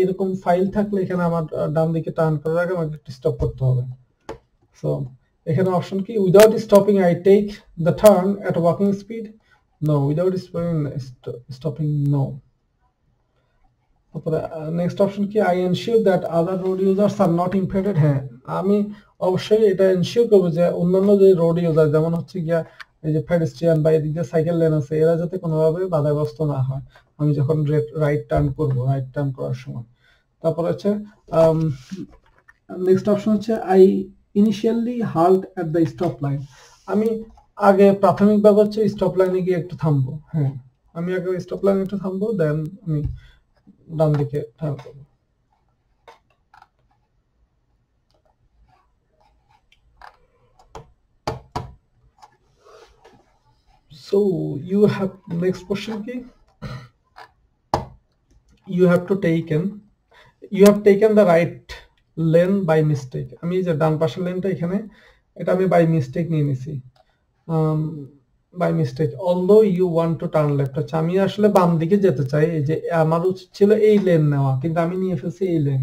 এরকম ফাইল থাকলে এখানে আমার ডান দিকে টার্ন করার আগে আমাকে একটু স্টপ করতে হবে। সো এখানে অপশন কি, without stopping I take the turn at walking speed, no without stopping no. তারপরে নেক্সট অপশন কি, I ensure that other road users are not impeded, হ্যাঁ আমি অবশ্যই এটা এনশিওর করবো যে অন্যান্য যে রোড ইউজার, যেমন হচ্ছে গিয়া এই যে পেডেস্ট্রিয়ান বা এদিকে সাইকেল লেন আছে, এরা যাতে কোনোভাবে বাধাগ্রস্ত না হয় আমি যখন রাইট টার্ন করব, রাইট টার্ন করার সময়। তারপর হচ্ছে নেক্সট অপশন হচ্ছে I initially halt at the stop line, আমি আগে প্রাথমিকভাবে হচ্ছে স্টপ লাইনে গিয়ে একটু থামবো, হ্যাঁ আমি আগে স্টপ লাইনে একটু থামবো, দেন আমি ডান দিকে টার্ন করব। So you have next question কি, you have taken the right lane by mistake, আমি যে ডান পাশের লেনটা এখানে এটা আমি বাই মিস্টেক নিয়ে নিছি, by mistake, although you want to turn left, আচ্ছা আমি আসলে বাম দিকে যেতে চাই, এই যে আমার উচিত ছিল এই লেন নেওয়া, কিন্তু আমি নিয়ে ফেলছি এই লেন,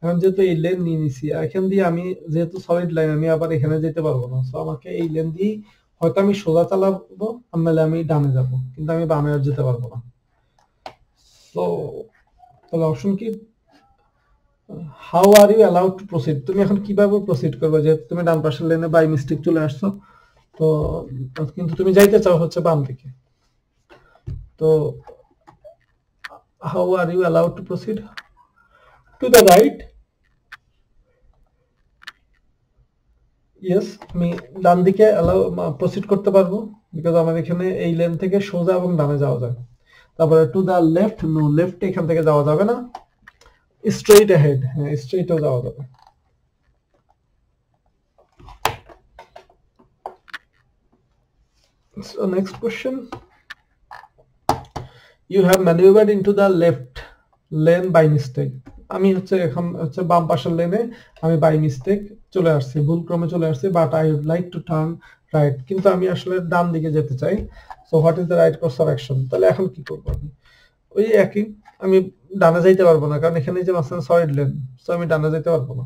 এখন যেহেতু এই লেন নিয়ে নিছি, এখান দিয়ে আমি যেহেতু সলিড লাইন আমি আবার এখানে যেতে পারবো না, সো আমাকে এই লেন দিয়ে হয়তো আমি সোজা চালাবো, নাহলে আমি ডানে যাব, কিন্তু আমি বামে আর যেতে পারবো না। সো তাহলে অপশন কি, how are you allowed to proceed, তুমি এখন কিভাবে প্রসিড করবে, যেহেতু তুমি ডান পাশের লেনে বাই মিস্টেক চলে আসছো, তো কিন্তু তুমি যাইতে চাও হচ্ছে বাম দিকে, তো how are you allowed to proceed to the right, yes আমি ডান দিকে প্রসিড করতে পারবো, বিকজ আমার এখানে এই লেন থেকে সোজা এবং ডানে যাওয়া যায়। তারপরে to the left, no, left এখান থেকে যাওয়া যাবে না, স্ট্রেইট অ্যাহেড, হ্যাঁ স্ট্রেইটও যাওয়া যাবে। So next question, you have maneuvered into the left lane by mistake, আমি হচ্ছে এখন হচ্ছে বাম পাশের লেনে আমি বাই মিস্টেক চলে আসছি, ভুল ক্রমে চলে আসছি, but I would like to turn right, কিন্তু আমি আসলে ডান দিকে যেতে চাই, so what is the right course of action, তাহলে এখন কি করব আমি, ওই একই, আমি ডানে যাইতে পারবো না, কারণ এখানে যে মাঝখানে সলিড লেন, সো আমি ডানে যাইতে পারবো না,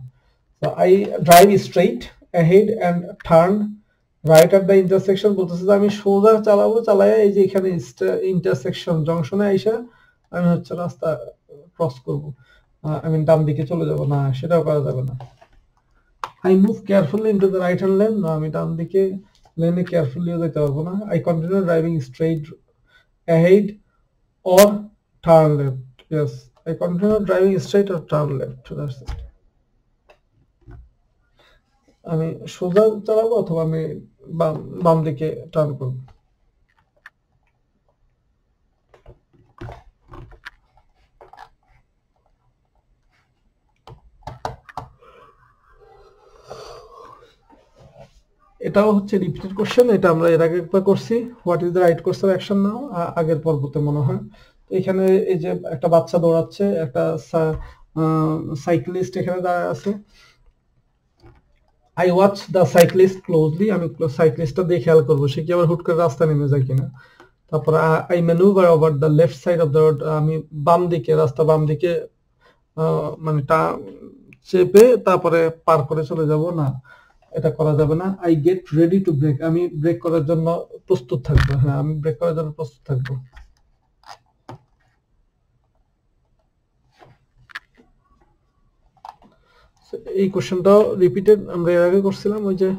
so I drive straight ahead and turn right at the intersection, বলতেছে যে আমি সোজা চালাবো, চালায় এই যে এখানে ইন্টারসেকশন জংশনে আইসা আমি হচ্ছে রাস্তা ক্রস করব, আমি ডান দিকে চলে যাব না, সেটাও করা যাবে না। I move carefully into the right hand lane, না আমি ডান দিকে লেনে কেয়ারফুলিও যেতে পারবো না। I continue driving straight ahead or turn left, yes I continue driving straight or turn left, that's it. আমি সোজা চালাবো অথবা আমি বাম দিকে টার্ন করবো। এটাও হচ্ছে রিপিটেড কোশ্চেন, এটা আমরা এর আগে একবার করছি, what is the right course of action now, আগের পর্বতে মনে হয়। তো এখানে এই যে একটা বাচ্চা দৌড়াচ্ছে, একটা সাইক্লিস্ট এখানে দাঁড়ায় আছে, I watch the cyclist closely, আমি সাইক্লিস্টটা দিয়ে খেয়াল করবো সে কি আবার হুট করে রাস্তা নেমে যায় কিনা। তারপর I manoeuvre over the left side of the road, আমি বাম দিকে রাস্তা বাম দিকে মানে চেপে তারপরে পার করে চলে যাব, না এটা করা যাবে না। I get ready to brake, আমি ব্রেক করার জন্য প্রস্তুত থাকবো, হ্যাঁ আমি ব্রেক করার জন্য প্রস্তুত থাকবো। এই কোশ্চেনটাও রিপিটেড, আমরা এর আগে করছিলাম, ওই যে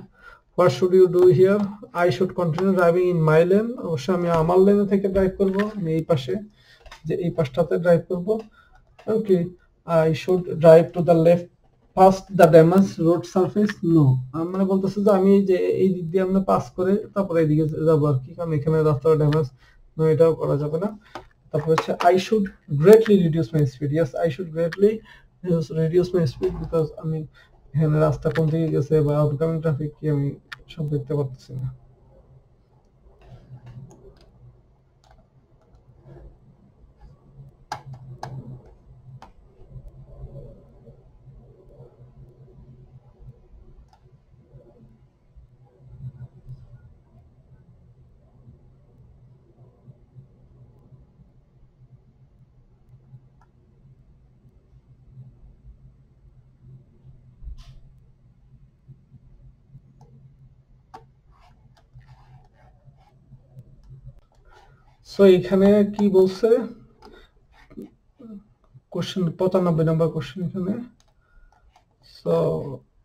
what should you do here, I should continue driving in my lane, অবশ্যই আমি আমার লেনে থেকে ড্রাইভ করব, আমি এই পাশে যে এই পাশটাতে ড্রাইভ করব। Okay, I should drive to the left first the damage road surface, no, মানে বলতেছে যে আমি যে এই দিক দিয়ে আমরা পাস করে তারপরে এইদিকে যাবো আর কি, কারণ এখানে রাস্তার ড্যামেজ, নো এটাও করা যাবে না। তারপর হচ্ছে I should greatly reduce my speed, yes I should greatly reduce my speed, because আমি এখানে রাস্তা কোন দিকে গেছে বা আউটকামিং ট্রাফিক কি আমি সব দেখতে পারতেছি না। সো এখানে কি বলছে, কোশ্চেন 95 নম্বর কোশ্চেন এখানে। সো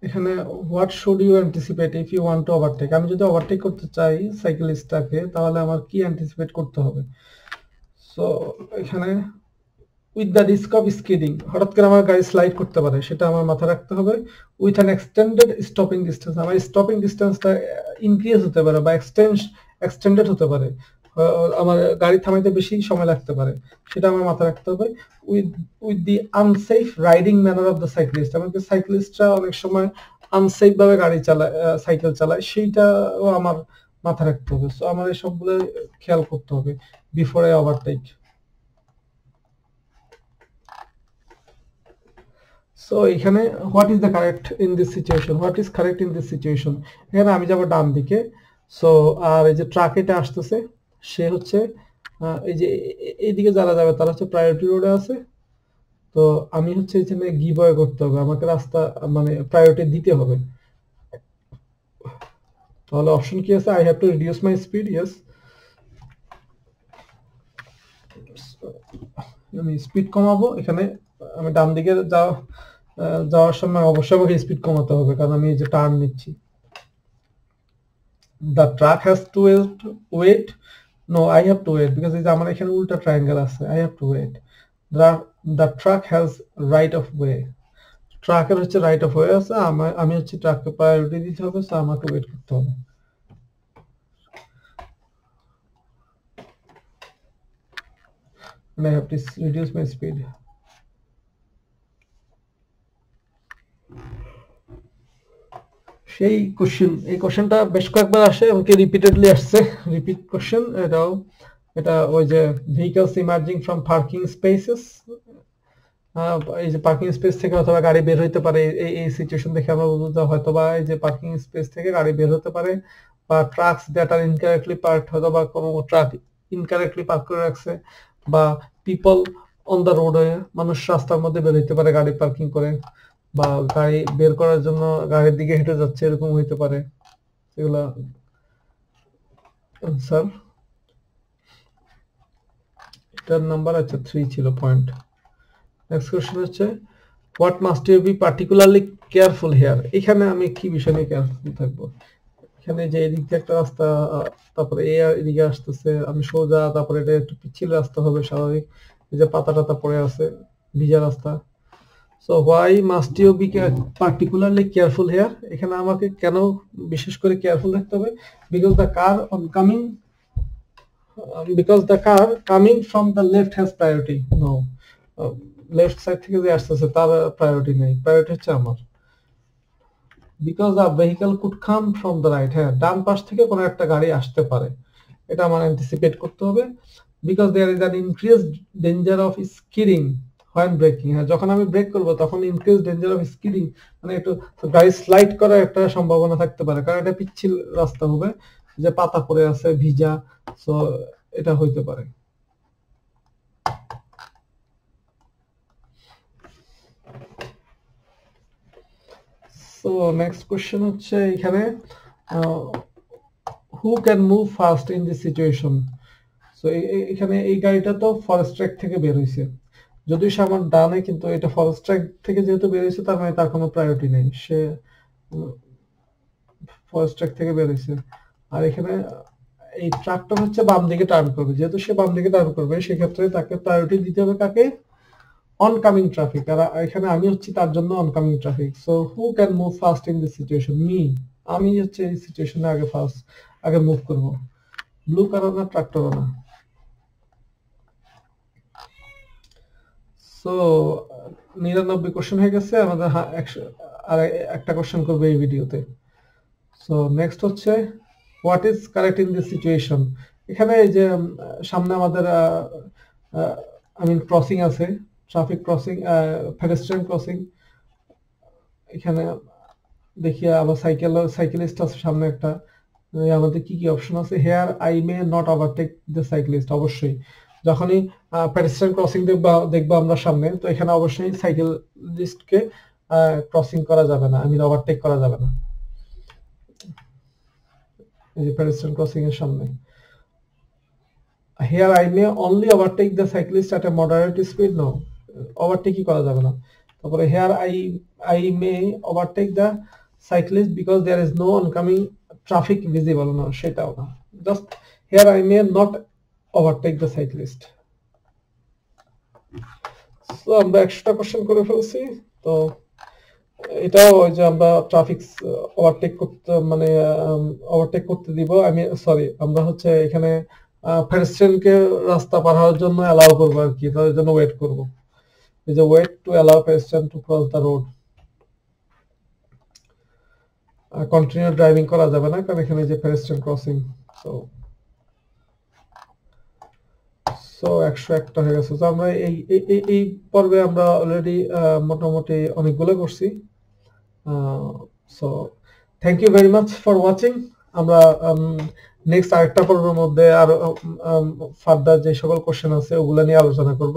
এখানে what should you anticipate if you want to overtake, আমি যদি ওভারটেক করতে চাই সাইকেলিস্টটাকে তাহলে আমার কি অ্যান্টিসিপেট করতে হবে। সো এখানে with the risk of skidding, হঠাৎ করে আমার গাড়ি স্লাইড করতে পারে, সেটা আমার মাথায় রাখতে হবে। With an extended stopping distance, আমার স্টপিং ডিস্টেন্সটা ইনক্রিজ হতে পারে বা এক্সটেন্ডেড হতে পারে, আমার গাড়ি থামাইতে বেশি সময় লাগতে পারে, সেটা আমার মাথায় রাখতে হবে। With the unsafe riding manner of the cyclist, আমাকে সাইক্লিস্টরা অনেক সময় আনসেফ ভাবে গাড়ি চালায়, সাইকেল চালায়, সেইটাও আমার মাথায় রাখতে হবে। সো আমার এই সবগুলো খেয়াল করতে হবে বিফোর আই ওভারটেক। সো এখানে what is the correct in this situation, what is correct in this situation, এখানে আমি যাব ডান দিকে। সো আর এই যে ট্রাক এটা আসতেছে, সে হচ্ছে এই যে এইদিকে যারা যাবে তারা হচ্ছে প্রায়োরিটি রোডে আছে, তো আমি হচ্ছে এখানে গিভ অ্যাওয়ে করতে হবে, আমাকে রাস্তা মানে প্রায়োরিটি দিতে হবে। তাহলে অপশন কি আছে, I have to reduce my speed, yes আমি স্পিড কমাবো, এখানে আমি ডান দিকে যাওয়ার সময় অবশ্যই আমাকে স্পিড কমাতে হবে, কারণ আমি এই যে টার্ন নিচ্ছি। The truck has to wait. No, I have to wait because এই যে আমার এখানে উল্টা ট্রায়াঙ্গেল আছে। I have to wait. The truck has right of way. ট্রাকের হচ্ছে রাইট অফ ওয়ে আছে, আমি হচ্ছে ট্রাককে প্রায়োরিটি দিতে হবে, সো আমাকে ওয়েট করতে হবে। And I have to reduce my speed. সেই কোশ্চেন, এই কোশ্চেনটা বেশ কয়েকবার আসে, এমনকি রিপিটেডলি আসছে, রিপিট কোশ্চেন। এটা ওই যে vehicles emerging from parking spaces, এই যে পার্কিং স্পেস থেকে অথবা গাড়ি বের হইতে পারে, এই সিচুয়েশন দেখে আমরা বুঝতে হয়তো বা এই যে পার্কিং স্পেস থেকে গাড়ি বের হতে পারে, বা trucks that are incorrectly parked, হয়তো বা কোনো ট্রাক ইনকারেক্টলি পার্ক করে রাখছে, বা পিপল অন দ্য রোডে, মানুষ রাস্তার মধ্যে বের হইতে পারে গাড়ি পার্কিং করে, বা গাড়ি বের করার জন্য গাড়ির দিকে হেঁটে যাচ্ছে, এরকম হইতে পারে। এগুলা স্যার এটার নাম্বার আচ্ছা 3 ছিল পয়েন্ট। নেক্সট কোশ্চেন হচ্ছে what must you be particularly careful here. এখানে আমি কি বিষয় নিয়ে কেয়ারফুল থাকবো? এখানে যে এদিক থেকে একটা রাস্তা, তারপরে এদিকে আসতেছে, আমি সোজা, তারপরে এটা একটু পিচ্ছিল রাস্তা হবে স্বাভাবিক, এই যে পাতা টাতা পড়ে আছে, ভিজা রাস্তা। So why must you be particularly careful here, এখানে আমাকে কেন বিশেষ করে কেয়ারফুল থাকতে হবে? Because the car coming from the left has priority. No, left side থেকে যে আসতেছে তার প্রায়োরিটি নেই, প্রায়োরিটি হচ্ছে আমার। Because the vehicle could come from the right, হ্যাঁ ডান পাশ থেকে কোনো একটা গাড়ি আসতে পারে, এটা আমার অ্যান্টিসিপেট করতে হবে। Because there is an increased danger of skidding when braking, হ্যাঁ যখন আমি ব্রেক করব তখন ইনক্রিজ ডেঞ্জার অফ স্কিডিং, মানে একটু গাড়ি স্লাইড করার একটা সম্ভাবনা থাকতে পারে, কারণ এটা পিচ্ছিল রাস্তা হবে, যে পাতা পড়ে আছে ভিজা, সো এটা হইতে পারে। সো নেক্সট কোশ্চেন হচ্ছে এখানে হু can move first in this situation. So এখানে এই গাড়িটা তো ফরেস্ট ট্র্যাক থেকে বের হয়েছে, যদিও সে আমার ডানে, কিন্তু এটা ফরেস্ট ট্র্যাক থেকে যেহেতু বের হয়েছে তার মানে তার কোনো প্রায়োরিটি নেই, সে ফরেস্ট ট্র্যাক থেকে বের হয়েছে। আর এখানে এই ট্রাকটা হচ্ছে বাম দিকে টার্ন করবে, যেহেতু সে বাম দিকে টার্ন করবে সেক্ষেত্রে তাকে প্রায়োরিটি দিতে হবে কাকে? Oncoming traffic. আর এখানে আমি হচ্ছি তার জন্য oncoming traffic. So who can move first in this situation? Me, আমি হচ্ছে এই সিচুয়েশনে আগে মুভ করব। ব্লু কারও না, ট্রাক্টরও না। সো 99 কোশ্চেন হয়ে গেছে আমাদের, আর একটা কোশ্চেন করবে এই ভিডিওতে। সো নেক্সট হচ্ছে what is correct in this situation. এখানে এই যে সামনে আমাদের ক্রসিং আছে, ট্রাফিক ক্রসিং, পেডেস্ট্রিয়ান ক্রসিং। এখানে দেখি আবার সাইকেলিস্ট আছে সামনে একটা, আমাদের কি কি অপশন আছে? Here I may not overtake the cyclist. অবশ্যই যখনই পেডেস্ট্রিয়ান ক্রসিং দেখবো আমরা সামনে, তো এখানে অবশ্যই সাইকেলিস্টকে ক্রসিং করা যাবে না, ওভারটেক করা যাবে না। এই যে পেডেস্ট্রিয়ান ক্রসিং এর সামনে, here I may only overtake the cyclist at a moderate speed. No, ওভারটেকই করা যাবে না। তারপরে here I may overtake the cyclist because there is no oncoming traffic visible. না, সেটাও না, just here I may not overtake the cyclist. So আমরা 100টা কোশ্চেন করে ফেলছি। তো এটাও ওই যে আমরা ট্রাফিক ওভারটেক করতে দিব, আমরা হচ্ছে এখানে পেডেস্ট্রিয়ানকে রাস্তা পার হওয়ার জন্য অ্যালাউ করবো আর কি, তাদের জন্য ওয়েট করব। এই যে wait to allow pedestrian to cross the road. Continue driving করা যাবে না, কারণ এখানে যে পেডেস্ট্রিয়ান ক্রসিং। সো 101টা হয়ে গেছে। তো আমরা এই পর্বে আমরা অলরেডি মোটামুটি অনেকগুলো করছি। So thank you very much for watching. আমরা নেক্সট আরেকটা পর্বের মধ্যে আর ফার্দার যে সকল কোশ্চেন আছে ওগুলো নিয়ে আলোচনা করব।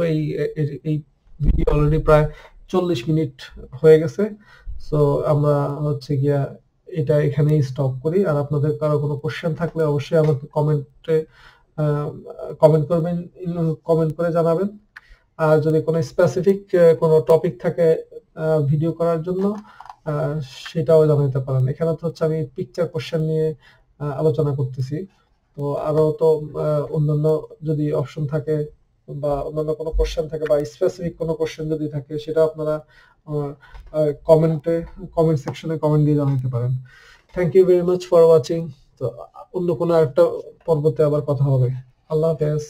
এই ভিডিও অলরেডি প্রায় 40 মিনিট হয়ে গেছে। সো আমরা হচ্ছে গিয়া এটা এখানেই স্টপ করি। আর আপনাদের কারো কোনো কোশ্চেন থাকলে অবশ্যই আমাকে কমেন্ট করে জানাবেন। আর যদি কোনো স্পেসিফিক কোনো টপিক থাকে ভিডিও করার জন্য সেটাও জানাতে পারেন। এখানে তো হচ্ছে আমি পিকচার কোশ্চেন নিয়ে আলোচনা করতেছি। তো আরো তো অন্যান্য যদি অপশন থাকে বা অন্যান্য কোনো কোশ্চেন থাকে বা স্পেসিফিক কোনো কোশ্চেন যদি থাকে সেটা আপনারা কমেন্ট সেকশনে কমেন্ট দিয়ে জানাতে পারেন। Thank you very much for watching. তো অন্য কোনো একটা পর্বতে আবার কথা হবে। আল্লাহ হাফেজ।